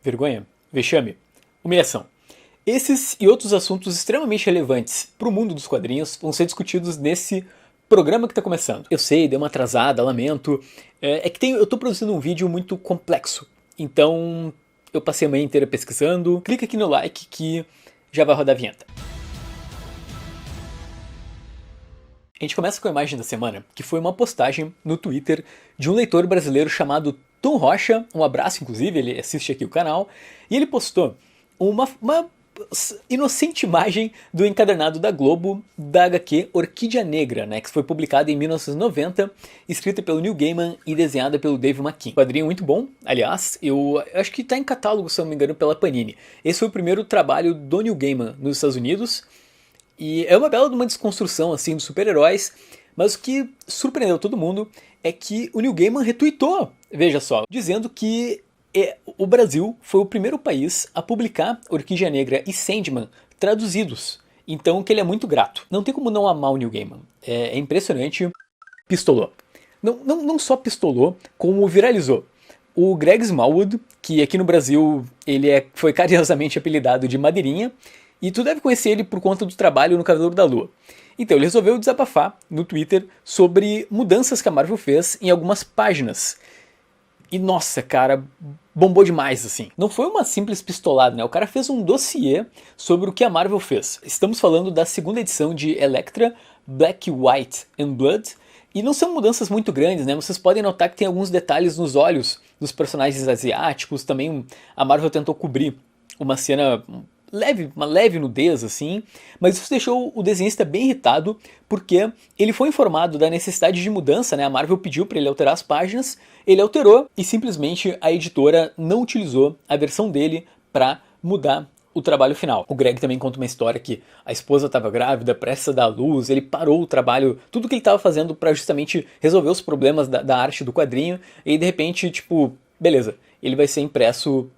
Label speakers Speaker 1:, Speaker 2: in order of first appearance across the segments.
Speaker 1: vergonha, vexame, humilhação. Esses e outros assuntos extremamente relevantes para o mundo dos quadrinhos vão ser discutidos nesse programa que está começando. Eu sei, deu uma atrasada, lamento. É que eu estou produzindo um vídeo muito complexo, então eu passei a manhã inteira pesquisando. Clica aqui no like que já vai rodar a vinheta. A gente começa com a imagem da semana, que foi uma postagem no Twitter de um leitor brasileiro chamado Tom Rocha, um abraço inclusive, ele assiste aqui o canal, e ele postou uma inocente imagem do encadernado da Globo da HQ Orquídea Negra, né, que foi publicada em 1990, escrita pelo Neil Gaiman e desenhada pelo Dave McKean. Quadrinho muito bom, aliás, eu acho que está em catálogo, se não me engano, pela Panini. Esse foi o primeiro trabalho do Neil Gaiman nos Estados Unidos, e é uma bela de uma desconstrução assim dos super-heróis, mas o que surpreendeu todo mundo é que o Neil Gaiman retweetou, veja só, dizendo que o Brasil foi o primeiro país a publicar Orquídea Negra e Sandman traduzidos, então que ele é muito grato. Não tem como não amar o Neil Gaiman, é impressionante. Pistolou. Não só pistolou, como viralizou. O Greg Smallwood, que aqui no Brasil ele foi carinhosamente apelidado de Madeirinha, e tu deve conhecer ele por conta do trabalho no Cavaleiro da Lua. Então ele resolveu desabafar no Twitter sobre mudanças que a Marvel fez em algumas páginas. E nossa, cara, bombou demais assim. Não foi uma simples pistolada, né? O cara fez um dossiê sobre o que a Marvel fez. Estamos falando da segunda edição de Elektra, Black, White and Blood. E não são mudanças muito grandes, né? Vocês podem notar que tem alguns detalhes nos olhos dos personagens asiáticos. Também a Marvel tentou cobrir uma cena uma leve nudez, assim, mas isso deixou o desenhista bem irritado, porque ele foi informado da necessidade de mudança, né? A Marvel pediu para ele alterar as páginas, ele alterou e simplesmente a editora não utilizou a versão dele para mudar o trabalho final. O Greg também conta uma história que a esposa estava grávida, prestes a dar à luz, ele parou o trabalho, tudo que ele estava fazendo para justamente resolver os problemas da arte do quadrinho, e de repente, tipo, beleza, ele vai ser impresso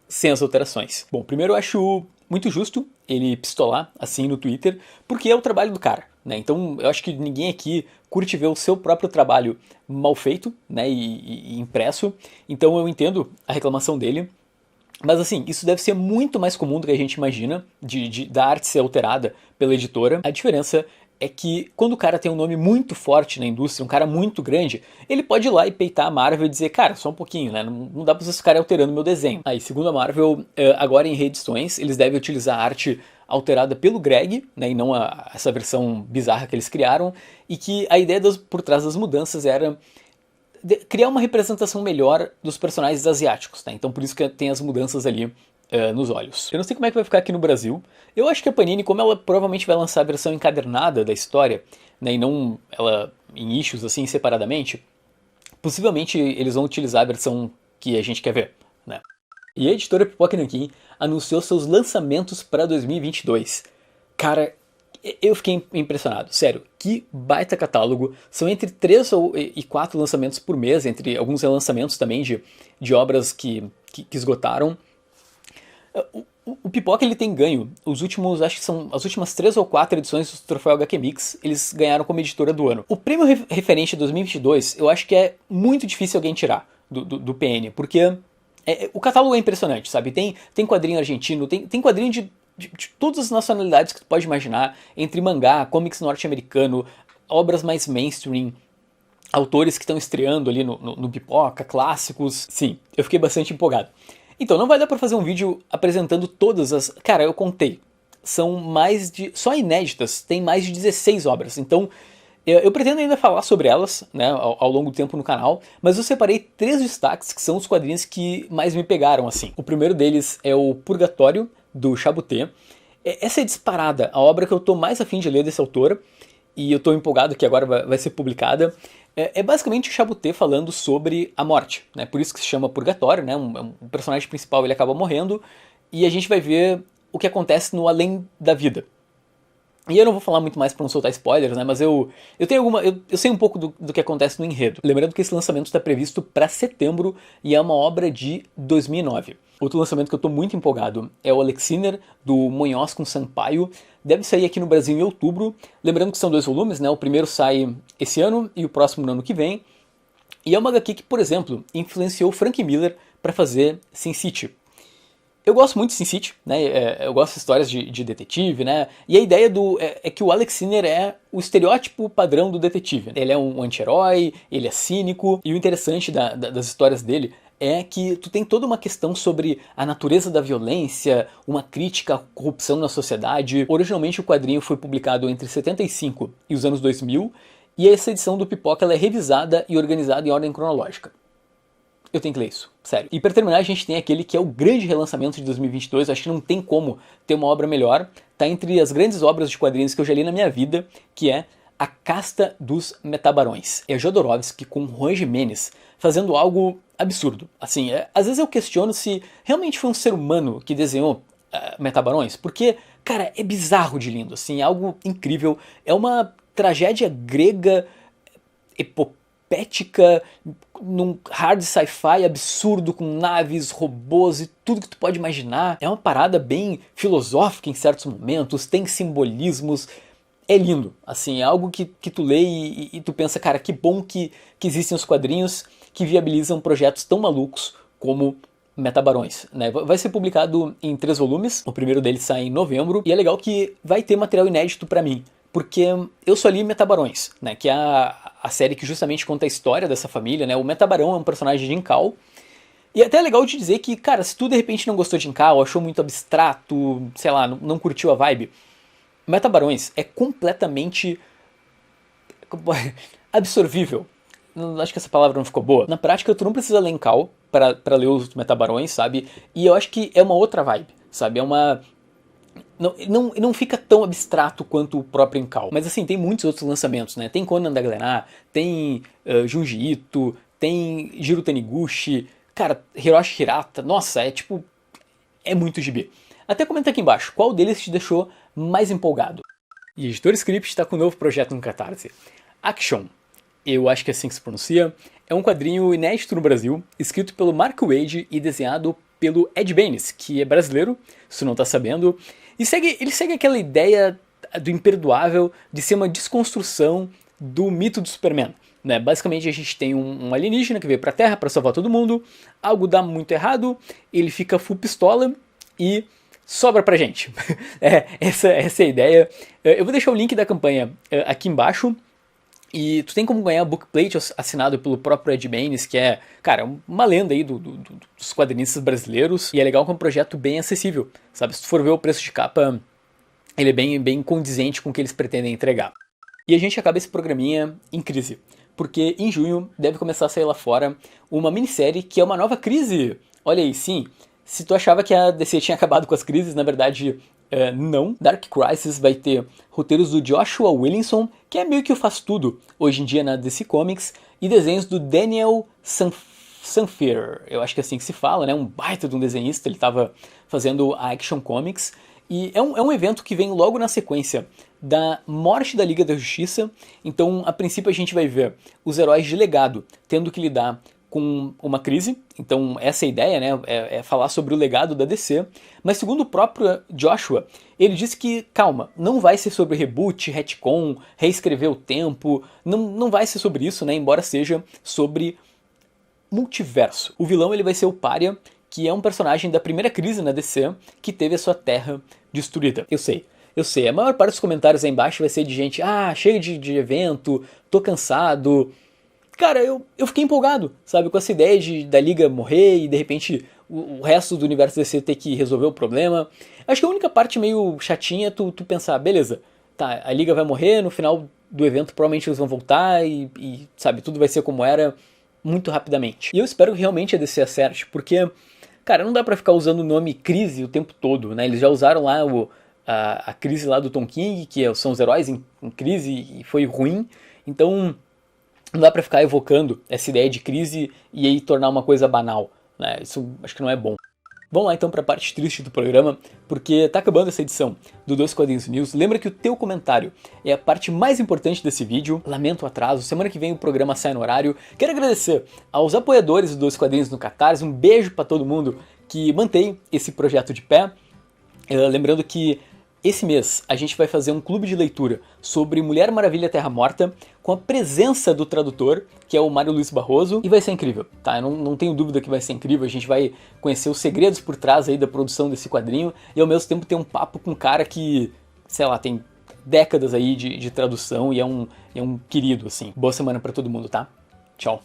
Speaker 1: sem as alterações. Bom, primeiro eu acho muito justo ele pistolar assim no Twitter, porque é o trabalho do cara, né? Então eu acho que ninguém aqui curte ver o seu próprio trabalho mal feito, né, e impresso, então eu entendo a reclamação dele, mas assim, isso deve ser muito mais comum do que a gente imagina, da arte ser alterada pela editora. A diferença é que quando o cara tem um nome muito forte na indústria, um cara muito grande, ele pode ir lá e peitar a Marvel e dizer, cara, só um pouquinho, né? Não dá pra vocês ficarem alterando meu desenho. Aí, segundo a Marvel, agora em reedições, eles devem utilizar a arte alterada pelo Greg, né, e não essa versão bizarra que eles criaram, e que a ideia por trás das mudanças era criar uma representação melhor dos personagens asiáticos, né? Então por isso que tem as mudanças ali nos olhos. Eu não sei como é que vai ficar aqui no Brasil. Eu acho que a Panini, como ela provavelmente vai lançar a versão encadernada da história, né, e não ela em issues assim separadamente, possivelmente eles vão utilizar a versão que a gente quer ver, né? E a editora Pipoca Nanquim anunciou seus lançamentos para 2022. Cara, eu fiquei impressionado, sério, que baita catálogo. São entre 3 e 4 lançamentos por mês, entre alguns relançamentos também de obras que esgotaram. O Pipoca ele tem ganho, acho que são as últimas 3 ou 4 edições do Troféu HQ Mix, eles ganharam como editora do ano. O prêmio referente a 2022, eu acho que é muito difícil alguém tirar do PN, porque o catálogo é impressionante, sabe? Tem quadrinho argentino, tem quadrinho de todas as nacionalidades que tu pode imaginar, entre mangá, comics norte-americano, obras mais mainstream, autores que estão estreando ali no Pipoca, clássicos. Sim, eu fiquei bastante empolgado. Então, não vai dar pra fazer um vídeo apresentando todas as... Cara, eu contei. São mais de... Só inéditas, tem mais de 16 obras. Então, eu pretendo ainda falar sobre elas, né, ao longo do tempo no canal, mas eu separei 3 destaques que são os quadrinhos que mais me pegaram, assim. O primeiro deles é o Purgatório, do Chabuté. Essa é disparada a obra que eu tô mais afim de ler desse autor, e eu tô empolgado que agora vai ser publicada. É basicamente o Chabuté falando sobre a morte, né? Por isso que se chama Purgatório, né? O personagem principal ele acaba morrendo e a gente vai ver o que acontece no além da vida. E eu não vou falar muito mais para não soltar spoilers, né? Mas eu sei um pouco do que acontece no enredo. Lembrando que esse lançamento está previsto para setembro e é uma obra de 2009. Outro lançamento que eu estou muito empolgado é o Alexiner, do Munhoz com Sampaio. Deve sair aqui no Brasil em outubro. Lembrando que são 2 volumes, né? O primeiro sai esse ano e o próximo no ano que vem. E é uma HQ que, por exemplo, influenciou Frank Miller para fazer Sin City. Eu gosto muito de Sin City, né? Eu gosto de histórias de detetive, né? E a ideia é que o Alex Sinner é o estereótipo padrão do detetive. Ele é um anti-herói, ele é cínico, e o interessante das histórias dele é que tu tem toda uma questão sobre a natureza da violência, uma crítica à corrupção na sociedade. Originalmente o quadrinho foi publicado entre 75 e os anos 2000, e essa edição do Pipoca ela é revisada e organizada em ordem cronológica. Eu tenho que ler isso, sério. E pra terminar, a gente tem aquele que é o grande relançamento de 2022, acho que não tem como ter uma obra melhor. Tá entre as grandes obras de quadrinhos que eu já li na minha vida, que é A Casta dos Metabarões. É Jodorowsky com Juan Jimenez fazendo algo absurdo. Assim, às vezes eu questiono se realmente foi um ser humano que desenhou Metabarões, porque, cara, é bizarro de lindo, assim, é algo incrível. É uma tragédia grega epopética, num hard sci-fi absurdo, com naves, robôs e tudo que tu pode imaginar. É uma parada bem filosófica em certos momentos, tem simbolismos. É lindo, assim, é algo que tu lê e tu pensa, cara, que bom que existem os quadrinhos que viabilizam projetos tão malucos como Metabarões, né? Vai ser publicado em 3 volumes, o primeiro deles sai em novembro, e é legal que vai ter material inédito pra mim, porque eu só li Metabarões, né, que é a série que justamente conta a história dessa família, né? O Metabarão é um personagem de Incal, e é até legal de dizer que, cara, se tu de repente não gostou de Incal, achou muito abstrato, sei lá, não curtiu a vibe, Metabarões é completamente absorvível. Acho que essa palavra não ficou boa. Na prática, tu não precisa ler Incal pra ler os Metabarões, sabe? E eu acho que é uma outra vibe, sabe? É uma... Não fica tão abstrato quanto o próprio Incal. Mas assim, tem muitos outros lançamentos, né? Tem Conan da Glenar, tem Junji Ito, tem Jiro Taniguchi, cara, Hiroshi Hirata. Nossa, é tipo... é muito gibi. Até comenta aqui embaixo, qual deles te deixou mais empolgado? E Editor Script está com um novo projeto no Catarse. Action, eu acho que é assim que se pronuncia, é um quadrinho inédito no Brasil, escrito pelo Mark Waid e desenhado pelo Ed Benes, que é brasileiro, se tu não tá sabendo, e ele segue aquela ideia do imperdoável de ser uma desconstrução do mito do Superman. Né? Basicamente a gente tem um alienígena que veio pra Terra para salvar todo mundo, algo dá muito errado, ele fica full pistola e sobra pra gente. Essa é a ideia. Eu vou deixar o link da campanha aqui embaixo. E tu tem como ganhar bookplate assinado pelo próprio Ed Benes, que é, cara, uma lenda aí dos quadrinistas brasileiros. E é legal que é um projeto bem acessível, sabe? Se tu for ver o preço de capa, ele é bem condizente com o que eles pretendem entregar. E a gente acaba esse programinha em crise, porque em junho deve começar a sair lá fora uma minissérie que é uma nova crise. Olha aí, sim, se tu achava que a DC tinha acabado com as crises, na verdade... não. Dark Crisis vai ter roteiros do Joshua Williamson, que é meio que o faz tudo hoje em dia na DC Comics, e desenhos do Daniel Sanfier, eu acho que é assim que se fala, né? Um baita de um desenhista, ele estava fazendo a Action Comics, e é um evento que vem logo na sequência da morte da Liga da Justiça, então a princípio a gente vai ver os heróis de legado tendo que lidar com uma crise, então essa é a ideia, né, é falar sobre o legado da DC, mas segundo o próprio Joshua, ele disse que, calma, não vai ser sobre reboot, retcon, reescrever o tempo, não vai ser sobre isso, né, embora seja sobre multiverso. O vilão ele vai ser o Pária, que é um personagem da primeira crise na DC, que teve a sua terra destruída. Eu sei, a maior parte dos comentários aí embaixo vai ser de gente, chega de evento, tô cansado... Cara, eu fiquei empolgado, sabe, com essa ideia da Liga morrer e de repente o resto do universo DC ter que resolver o problema. Acho que a única parte meio chatinha é tu pensar, beleza, tá, a Liga vai morrer, no final do evento provavelmente eles vão voltar e sabe, tudo vai ser como era muito rapidamente. E eu espero que realmente a DC acerte, porque, cara, não dá pra ficar usando o nome crise o tempo todo, né, eles já usaram lá a crise lá do Tom King, que são os heróis em crise e foi ruim, então... não dá pra ficar evocando essa ideia de crise e aí tornar uma coisa banal, né? Isso acho que não é bom. Vamos lá então pra parte triste do programa, porque tá acabando essa edição do Dois Quadrinhos News. Lembra que o teu comentário é a parte mais importante desse vídeo. Lamento o atraso, semana que vem o programa sai no horário. Quero agradecer aos apoiadores do Dois Quadrinhos no Catarse, um beijo pra todo mundo que mantém esse projeto de pé. Lembrando que Esse mês a gente vai fazer um clube de leitura sobre Mulher Maravilha Terra Morta, com a presença do tradutor, que é o Mário Luiz Barroso, e vai ser incrível, tá? Eu não tenho dúvida que vai ser incrível, a gente vai conhecer os segredos por trás aí da produção desse quadrinho, e ao mesmo tempo ter um papo com um cara que, sei lá, tem décadas aí de tradução e é um querido, assim. Boa semana pra todo mundo, tá? Tchau.